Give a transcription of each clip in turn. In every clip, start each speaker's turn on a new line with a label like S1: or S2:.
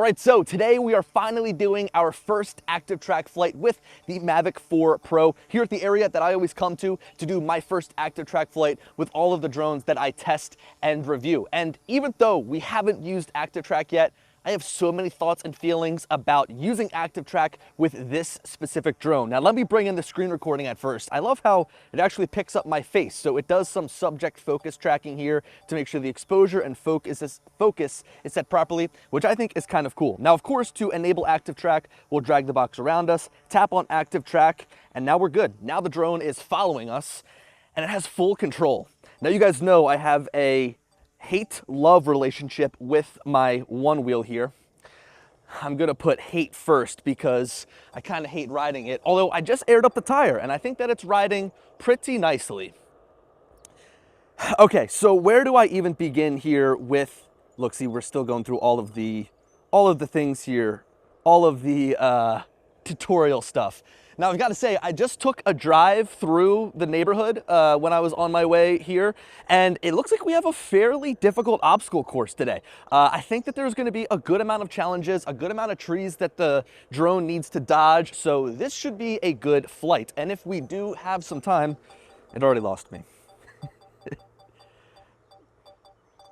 S1: right, so today we are finally doing our first ActiveTrack flight with the Mavic 4 Pro here at the area that I always come to do my first ActiveTrack flight with all of the drones that I test and review. And even though we haven't used ActiveTrack yet, I have so many thoughts and feelings about using ActiveTrack with this specific drone. Now let me bring in the screen recording at first. I love how it actually picks up my face. So it does some subject focus tracking here to make sure the exposure and focus is set properly, which I think is kind of cool. Now, of course, to enable ActiveTrack, we'll drag the box around us, tap on ActiveTrack, and now we're good. Now the drone is following us and it has full control. Now you guys know I have a hate-love relationship with my one wheel here. I'm gonna put hate first because I kind of hate riding it, although I just aired up the tire and I think that it's riding pretty nicely. Okay, so where do I even begin here with, look, see, we're still going through all of the things here, all of the tutorial stuff. Now, I've got to say, I just took a drive through the neighborhood when I was on my way here, and it looks like we have a fairly difficult obstacle course today. I think that there's going to be a good amount of challenges, a good amount of trees that the drone needs to dodge, so this should be a good flight. And if we do have some time, it already lost me.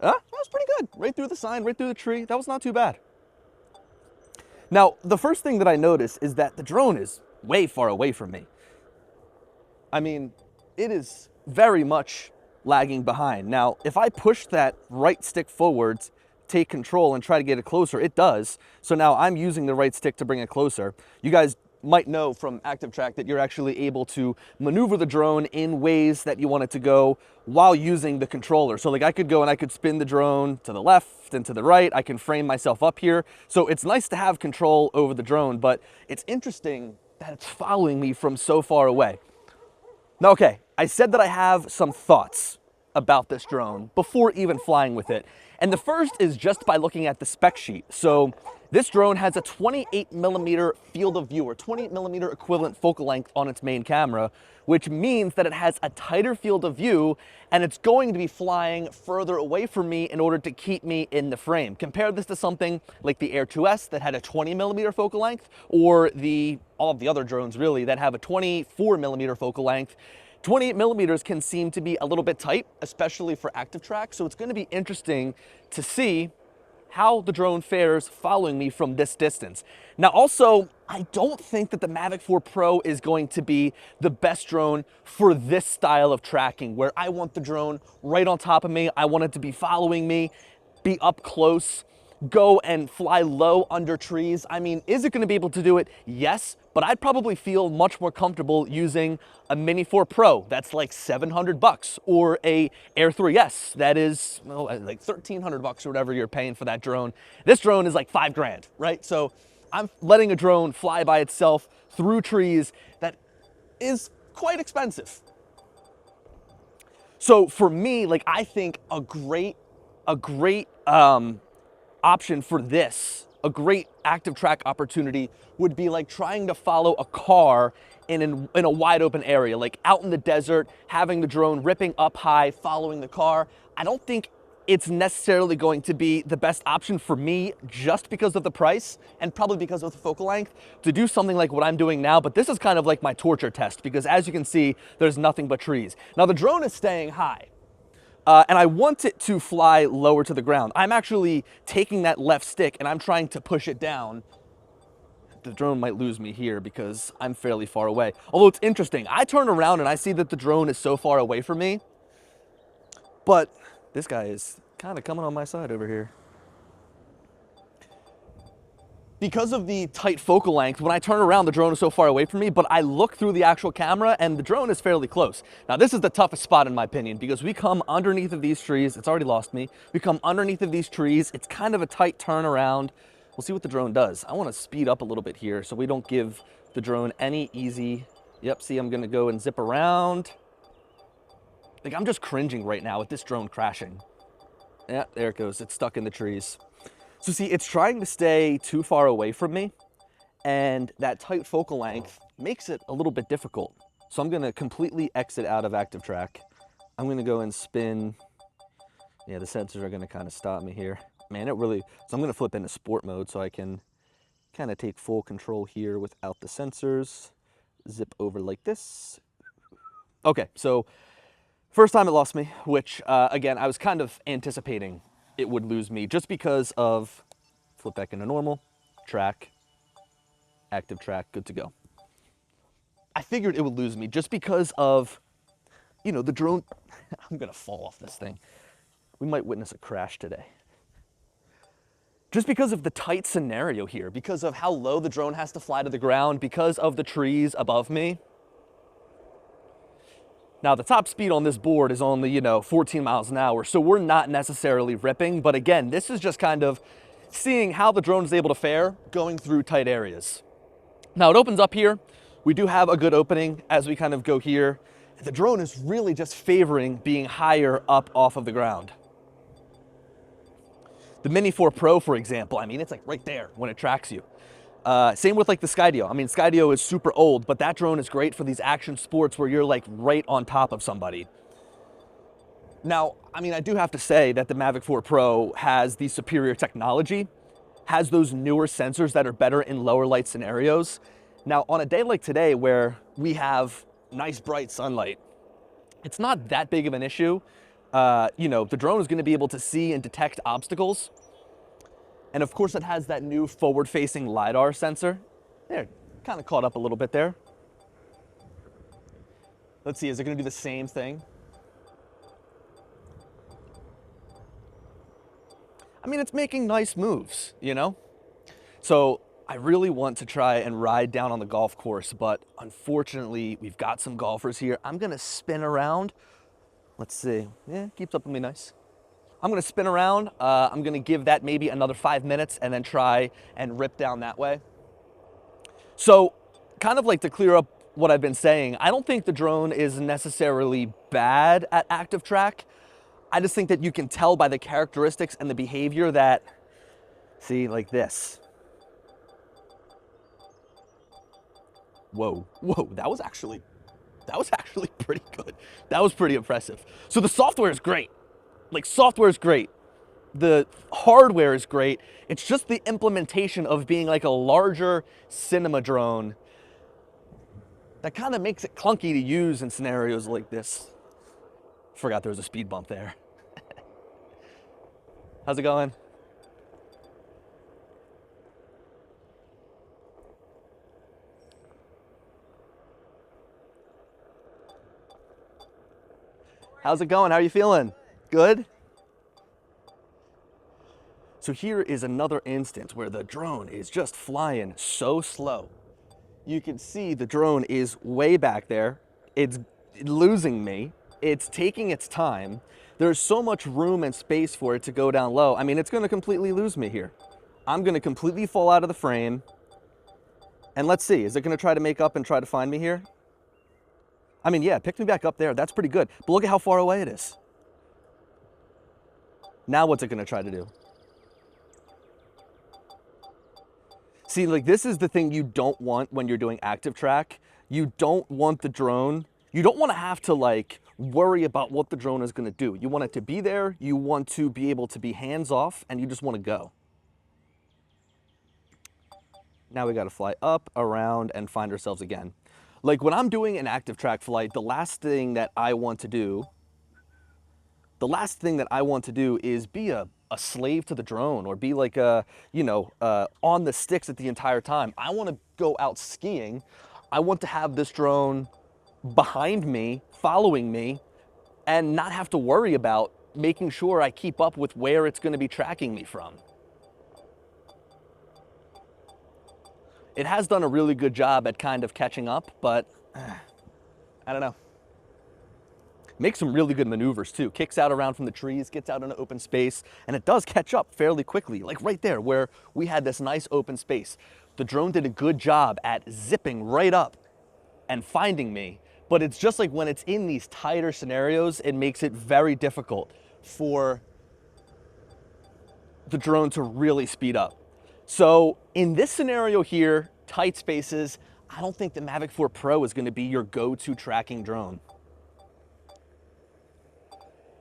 S1: That was pretty good. Right through the sign, right through the tree. That was not too bad. Now, the first thing that I notice is that the drone is way far away from me. I mean, it is very much lagging behind. Now, if I push that right stick forwards, take control and try to get it closer, it does. So now I'm using the right stick to bring it closer. You guys might know from ActiveTrack that you're actually able to maneuver the drone in ways that you want it to go while using the controller. So like I could go and I could spin the drone to the left and to the right. I can frame myself up here. So it's nice to have control over the drone, but it's interesting that it's following me from so far away. Now, okay, I said that I have some thoughts about this drone before even flying with it. And the first is just by looking at the spec sheet. So this drone has a 28mm field of view, or 28mm equivalent focal length on its main camera, which means that it has a tighter field of view and it's going to be flying further away from me in order to keep me in the frame. Compare this to something like the Air 2S that had a 20mm focal length, or all of the other drones really that have a 24mm focal length. 28mm can seem to be a little bit tight, especially for ActiveTrack, so it's going to be interesting to see how the drone fares following me from this distance. Now also, I don't think that the Mavic 4 Pro is going to be the best drone for this style of tracking, where I want the drone right on top of me, I want it to be following me, be up close, go and fly low under trees. I mean, is it going to be able to do it? Yes, but I'd probably feel much more comfortable using a Mini 4 Pro that's like $700, or a Air 3S that is like $1,300 or whatever you're paying for that drone. This drone is like $5,000, right? So I'm letting a drone fly by itself through trees that is quite expensive. So for me, like, I think a great option for this, a great ActiveTrack opportunity, would be like trying to follow a car in a wide open area, like out in the desert, having the drone ripping up high, following the car. I don't think it's necessarily going to be the best option for me, just because of the price and probably because of the focal length, to do something like what I'm doing now. But this is kind of like my torture test, because as you can see, there's nothing but trees. Now the drone is staying high. And I want it to fly lower to the ground. I'm actually taking that left stick and I'm trying to push it down. The drone might lose me here because I'm fairly far away. Although it's interesting, I turn around and I see that the drone is so far away from me, but this guy is kind of coming on my side over here. Because of the tight focal length, when I turn around, the drone is so far away from me, but I look through the actual camera and the drone is fairly close. Now, this is the toughest spot in my opinion, because we come underneath of these trees. It's already lost me. We come underneath of these trees. It's kind of a tight turnaround. We'll see what the drone does. I want to speed up a little bit here so we don't give the drone any easy. Yep, see, I'm going to go and zip around. Like, I'm just cringing right now with this drone crashing. Yeah, there it goes. It's stuck in the trees. So see, it's trying to stay too far away from me, and that tight focal length makes it a little bit difficult. So I'm going to completely exit out of ActiveTrack. I'm going to go and spin. Yeah, the sensors are going to kind of stop me here. Man, it really, so I'm gonna flip into sport mode so I can kind of take full control here without the sensors. Zip over like this. Okay, so first time it lost me, which again, I was kind of anticipating it would lose me just because of, flip back into normal, track, active track, good to go. I figured it would lose me just because of, you know, the drone. I'm gonna fall off this thing. We might witness a crash today. Just because of the tight scenario here, because of how low the drone has to fly to the ground, because of the trees above me. Now, the top speed on this board is only, you know, 14 miles an hour, so we're not necessarily ripping, but again, this is just kind of seeing how the drone is able to fare going through tight areas. Now, it opens up here. We do have a good opening as we kind of go here. The drone is really just favoring being higher up off of the ground. The Mini 4 Pro, for example, I mean, it's like right there when it tracks you. Same with like the Skydio. I mean, Skydio is super old, but that drone is great for these action sports where you're like right on top of somebody. Now, I mean, I do have to say that the Mavic 4 Pro has the superior technology, has those newer sensors that are better in lower light scenarios. Now, on a day like today where we have nice bright sunlight, it's not that big of an issue. You know, the drone is going to be able to see and detect obstacles. And of course, it has that new forward-facing LiDAR sensor. There, kind of caught up a little bit there. Let's see, is it going to do the same thing? I mean, it's making nice moves, you know? So I really want to try and ride down on the golf course, but unfortunately, we've got some golfers here. I'm going to spin around. Let's see. Yeah, keeps up with me nice. I'm gonna spin around. I'm gonna give that maybe another 5 minutes and then try and rip down that way. So, kind of like to clear up what I've been saying, I don't think the drone is necessarily bad at ActiveTrack. I just think that you can tell by the characteristics and the behavior that, see, like this. Whoa, whoa, that was actually pretty good. That was pretty impressive. So the software is great. Like, software is great. The hardware is great. It's just the implementation of being like a larger cinema drone that kind of makes it clunky to use in scenarios like this. Forgot there was a speed bump there. How's it going? How's it going? How are you feeling? Good? So here is another instance where the drone is just flying so slow. You can see the drone is way back there. It's losing me. It's taking its time. There's so much room and space for it to go down low. I mean, it's gonna completely lose me here. I'm gonna completely fall out of the frame. And let's see, is it gonna try to make up and try to find me here? I mean, yeah, pick me back up there. That's pretty good. But look at how far away it is. Now what's it gonna try to do? See, like, this is the thing you don't want when you're doing ActiveTrack. You don't want the drone, you don't want to have to like worry about what the drone is gonna do. You want it to be there, you want to be able to be hands off, and you just want to go. Now we gotta fly up, around, and find ourselves again. Like, when I'm doing an ActiveTrack flight, the last thing that I want to do is be a slave to the drone, or be like a, you know, on the sticks at the entire time. I want to go out skiing. I want to have this drone behind me, following me, and not have to worry about making sure I keep up with where it's going to be tracking me from. It has done a really good job at kind of catching up, but I don't know. Makes some really good maneuvers too. Kicks out around from the trees, gets out into open space, and it does catch up fairly quickly. Like right there where we had this nice open space. The drone did a good job at zipping right up and finding me. But it's just like when it's in these tighter scenarios, it makes it very difficult for the drone to really speed up. So in this scenario here, tight spaces, I don't think the Mavic 4 Pro is going to be your go-to tracking drone.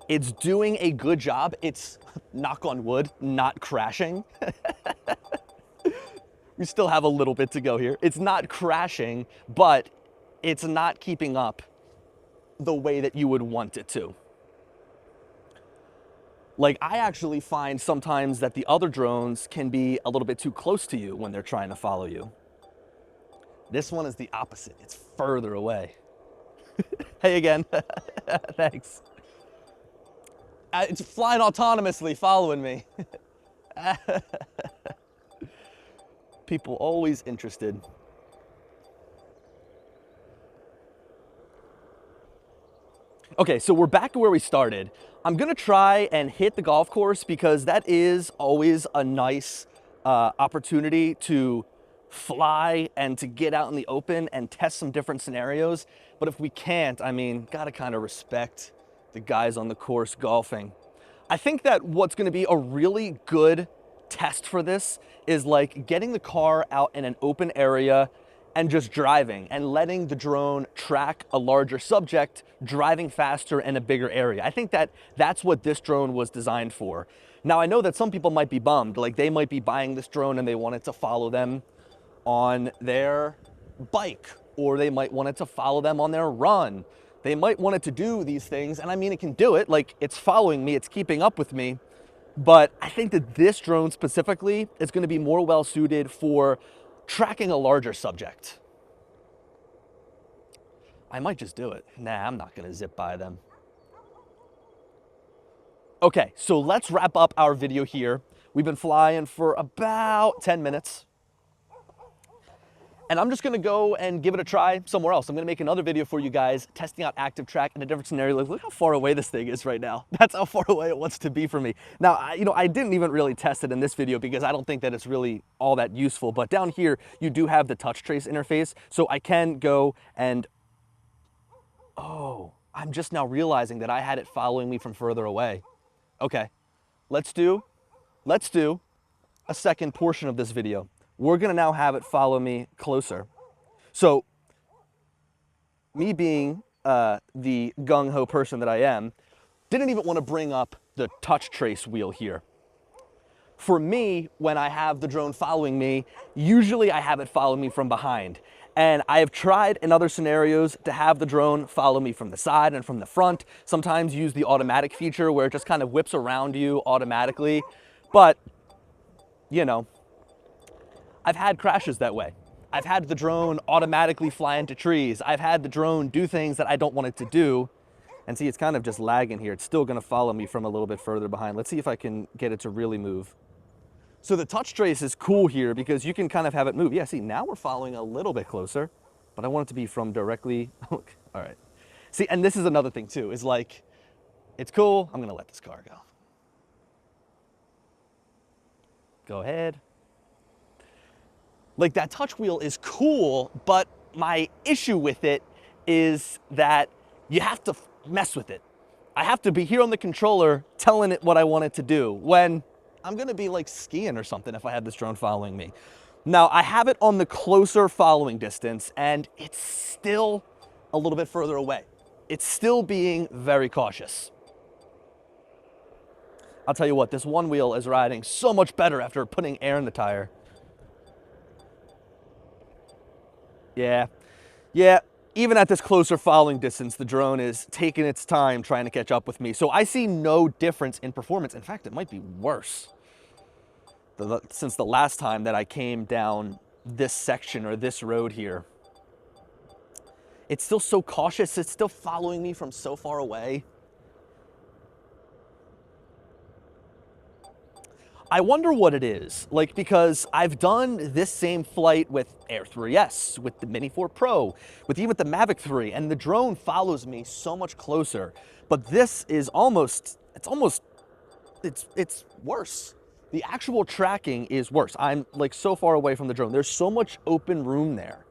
S1: It's doing a good job. It's, knock on wood, not crashing. We still have a little bit to go here. It's not crashing, but it's not keeping up the way that you would want it to. Like, I actually find sometimes that the other drones can be a little bit too close to you when they're trying to follow you. This one is the opposite. It's further away. Hey again. Thanks. It's flying autonomously, following me. People always interested. Okay, so we're back to where we started. I'm gonna try and hit the golf course because that is always a nice opportunity to fly and to get out in the open and test some different scenarios. But if we can't, I mean, gotta kind of respect the guys on the course golfing. I think that what's gonna be a really good test for this is like getting the car out in an open area and just driving and letting the drone track a larger subject, driving faster in a bigger area. I think that that's what this drone was designed for. Now, I know that some people might be bummed, like they might be buying this drone and they want it to follow them on their bike, or they might want it to follow them on their run. They might want it to do these things, and I mean, it can do it, like it's following me, it's keeping up with me, but I think that this drone specifically is gonna be more well suited for tracking a larger subject. I might just do it. Nah, I'm not gonna zip by them. Okay, so let's wrap up our video here. We've been flying for about 10 minutes. And I'm just gonna go and give it a try somewhere else. I'm gonna make another video for you guys testing out ActiveTrack in a different scenario. Like, look how far away this thing is right now. That's how far away it wants to be from me. Now, I didn't even really test it in this video because I don't think that it's really all that useful. But down here, you do have the touch trace interface. So I can go and, oh, I'm just now realizing that I had it following me from further away. Okay, let's do a second portion of this video. We're gonna now have it follow me closer. So, me being the gung-ho person that I am, didn't even want to bring up the touch trace wheel here. For me, when I have the drone following me, usually I have it follow me from behind. And I have tried in other scenarios to have the drone follow me from the side and from the front, sometimes use the automatic feature where it just kind of whips around you automatically. But, you know, I've had crashes that way. I've had the drone automatically fly into trees. I've had the drone do things that I don't want it to do. And see, it's kind of just lagging here. It's still gonna follow me from a little bit further behind. Let's see if I can get it to really move. So the touch trace is cool here because you can kind of have it move. Yeah, see, now we're following a little bit closer, but I want it to be from directly, all right. See, and this is another thing too, is like, it's cool, I'm gonna let this car go. Go ahead. Like, that touch wheel is cool, but my issue with it is that you have to mess with it. I have to be here on the controller telling it what I want it to do when I'm gonna be like skiing or something if I have this drone following me. Now, I have it on the closer following distance and it's still a little bit further away. It's still being very cautious. I'll tell you what, this one wheel is riding so much better after putting air in the tire. Yeah, even at this closer following distance, the drone is taking its time trying to catch up with me. So I see no difference in performance. In fact, it might be worse since the last time that I came down this section or this road here. It's still so cautious. It's still following me from so far away. I wonder what it is, like, because I've done this same flight with Air 3S, with the Mini 4 Pro, with even the Mavic 3, and the drone follows me so much closer. But this is it's worse. The actual tracking is worse. I'm like so far away from the drone. There's so much open room there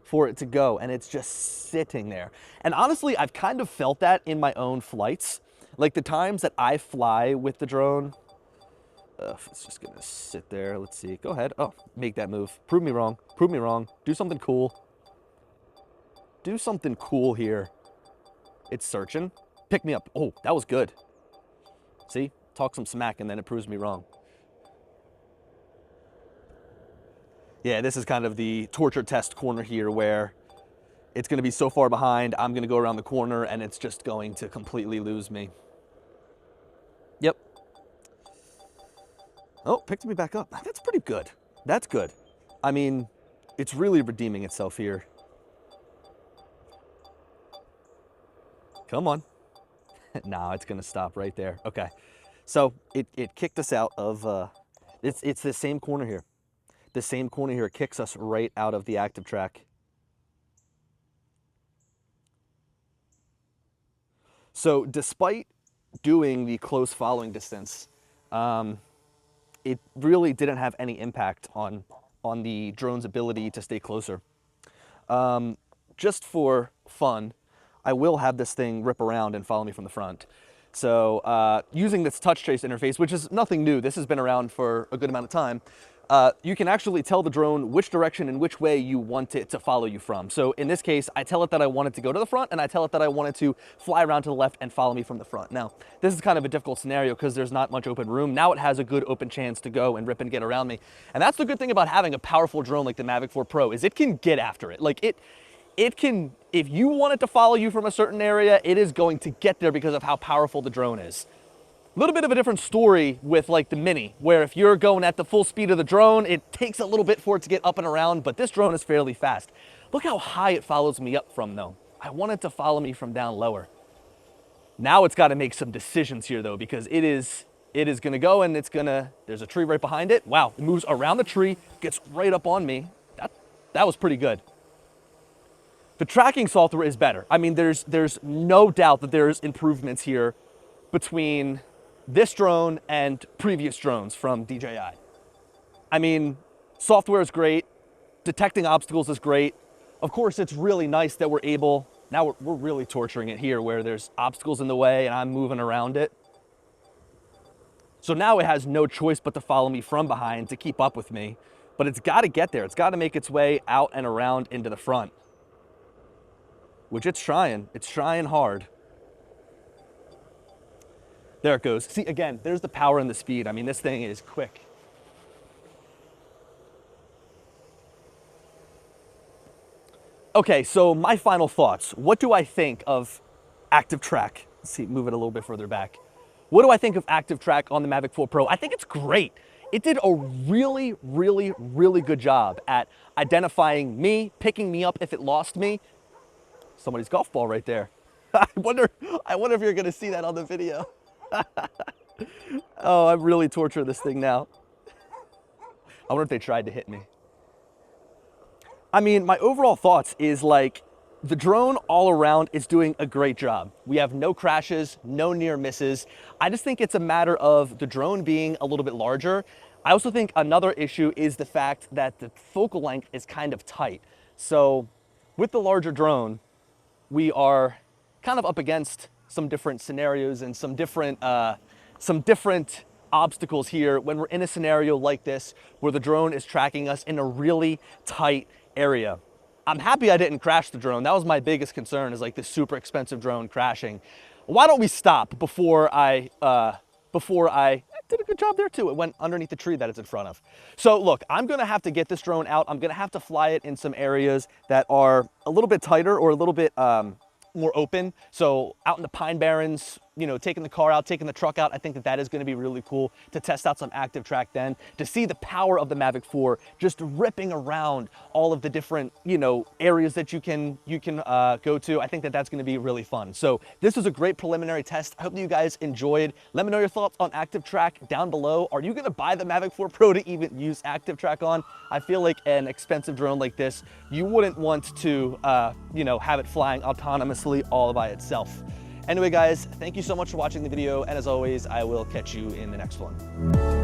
S1: for it to go, and it's just sitting there. And honestly, I've kind of felt that in my own flights. Like the times that I fly with the drone, it's just gonna sit there. Let's see. Go ahead. Oh, make that move. Prove me wrong. Prove me wrong. Do something cool. Do something cool here. It's searching. Pick me up. Oh, that was good. See, talk some smack and then it proves me wrong. Yeah, this is kind of the torture test corner here where it's gonna be so far behind, I'm gonna go around the corner and it's just going to completely lose me. Yep. Oh, picked me back up. That's pretty good. That's good. I mean, it's really redeeming itself here. Come on. No, it's gonna stop right there. Okay, so it kicked us out of, it's the same corner here. The same corner here kicks us right out of the ActiveTrack. So despite doing the close following distance, it really didn't have any impact on the drone's ability to stay closer. Just for fun, I will have this thing rip around and follow me from the front. So using this touch trace interface, which is nothing new, this has been around for a good amount of time, you can actually tell the drone which direction and which way you want it to follow you from. So in this case, I tell it that I want it to go to the front, and I tell it that I want it to fly around to the left and follow me from the front. Now, this is kind of a difficult scenario because there's not much open room. Now it has a good open chance to go and rip and get around me. And that's the good thing about having a powerful drone like the Mavic 4 Pro, is it can get after it. Like it can, if you want it to follow you from a certain area, it is going to get there because of how powerful the drone is. A little bit of a different story with like the Mini, where if you're going at the full speed of the drone, it takes a little bit for it to get up and around, but this drone is fairly fast. Look how high it follows me up from though. I want it to follow me from down lower. Now it's got to make some decisions here though, because it is gonna go and there's a tree right behind it. Wow, it moves around the tree, gets right up on me. That was pretty good. The tracking software is better. I mean, there's no doubt that there's improvements here between this drone and previous drones from DJI. I mean, software is great. Detecting obstacles is great. Of course, it's really nice that we're able, now we're really torturing it here where there's obstacles in the way and I'm moving around it. So now it has no choice but to follow me from behind to keep up with me, but it's got to get there. It's got to make its way out and around into the front, which it's trying hard. There it goes. See, again, there's the power and the speed. I mean, this thing is quick. Okay, so my final thoughts. What do I think of ActiveTrack? Let's see, move it a little bit further back. What do I think of ActiveTrack on the Mavic 4 Pro? I think it's great. It did a really, really, really good job at identifying me, picking me up if it lost me. Somebody's golf ball right there. I wonder if you're gonna see that on the video. Oh, I'm really torturing this thing now. I wonder if they tried to hit me. I mean, my overall thoughts is like, the drone all around is doing a great job. We have no crashes, no near misses. I just think it's a matter of the drone being a little bit larger. I also think another issue is the fact that the focal length is kind of tight. So with the larger drone, we are kind of up against some different scenarios and some different obstacles here when we're in a scenario like this where the drone is tracking us in a really tight area. I'm happy I didn't crash the drone. That was my biggest concern, is like this super expensive drone crashing. Why don't we stop before I did a good job there too. It went underneath the tree that it's in front of. So look, I'm gonna have to get this drone out. I'm gonna have to fly it in some areas that are a little bit tighter or a little bit more open. So out in the Pine Barrens, you know, taking the car out, taking the truck out, I think that is going to be really cool to test out some ActiveTrack then, to see the power of the Mavic 4 just ripping around all of the different, you know, areas that you can go to. I think that that's going to be really fun. So this was a great preliminary test. I hope that you guys enjoyed. Let me know your thoughts on ActiveTrack down below. Are you going to buy the Mavic 4 Pro to even use ActiveTrack on? I feel like an expensive drone like this, you wouldn't want to, you know, have it flying autonomously all by itself. Anyway, guys, thank you so much for watching the video, and as always, I will catch you in the next one.